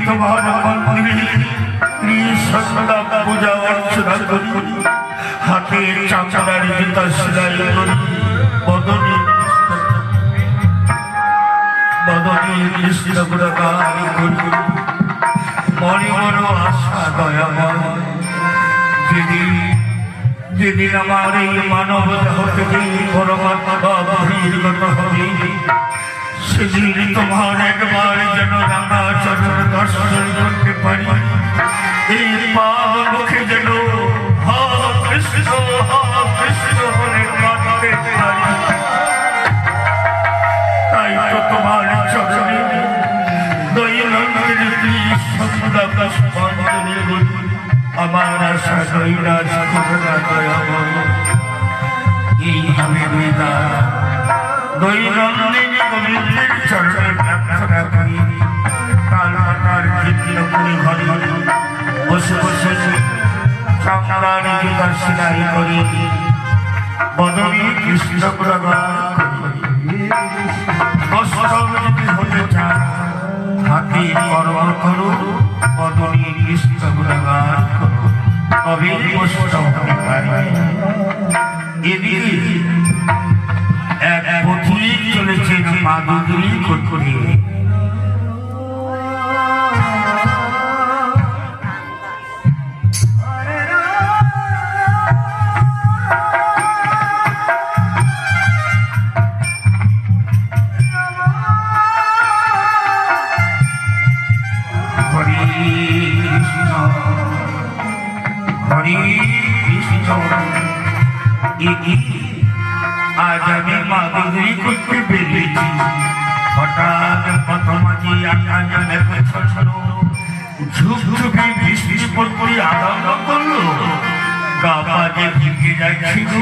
তোমার মন্দিরে ত্রিসন্ধ্যা পূজা অর্চনা করি, হাতে চামড়ার জুতা সেলাই করি, বদনে বদনে কৃষ্ণ গুণগান করি। মনে বড় আশা দয়াময়, যেদিন আমার এই মানব দেহ থেকে পরমাত্মা বহির্গত হবে, সেদিন তোমার একবার যেন রাঙা চরণ দর্শন করতে পারি। এই পাপ মুখে যেন হা কৃষ্ণ বলে কাঁদতে পারি। তাই তো তোমার চরণে দৈনন্দিন সন্ধ্যা পুষ্পাঞ্জলি করি। আমার আশা দৈরাজ করুণা দয়াময়, এইভাবে বেদা দৈনন্দিন গোবিন্দের চরণে প্রার্থনা করি। তার মাতার কীর্তন করি, ঘরে বসে বসে চামড়ার জুতা সেলাই করি, বদনে কৃষ্ণ গুণগান করি। বৈষ্ণব যদি হতে চান হাতে কর্ম করো, বদনে কৃষ্ণ গুণগান করো, তবে বৈষ্ণব হতে পারবে। এদিকে এক পথিক চলেছেন মাদুরি করতে। আজ আমি মাদুরি করতে বেরিয়েছি, হঠাৎ পথমাঝি আকাশে ঝুপঝুপি বৃষ্টি পড়তে আরম্ভ করলো। গা বাজে ভিজে যাচ্ছিল।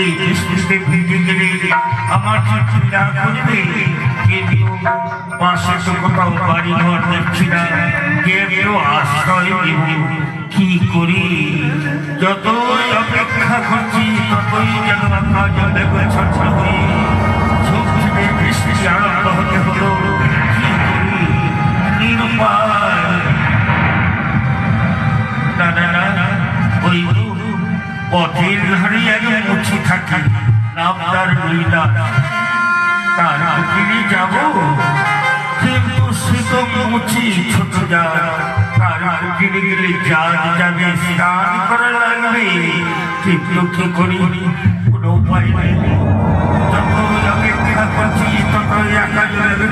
এই বৃষ্টিতে ভিজে গেলে আমার চিঠিরা করবে, কিন্তু পাশে তো কোথাও বাড়ি ঘর দেখছি না, কেউ আশ্রয় দেব। কি করি, যতই অপেক্ষা করছি ততই যেন জলে ছড়ছড় হয়ে ঝুপঝুপে বৃষ্টি আরম্ভ হতে হলো। কি করি, নিরুপায়। ওই পথের ধারে এক মুছি থাকি, নাম তার মহিলা, তার পুকুরে যাব, কিন্তু সে তো মুছি ছোট যা, তার পুকুরে গেলে জাজ যাবে, স্নান করা লাগবে, কিন্তু কি করি, কোনো উপায় নেই। যত অপেক্ষা করছি তত একা জলে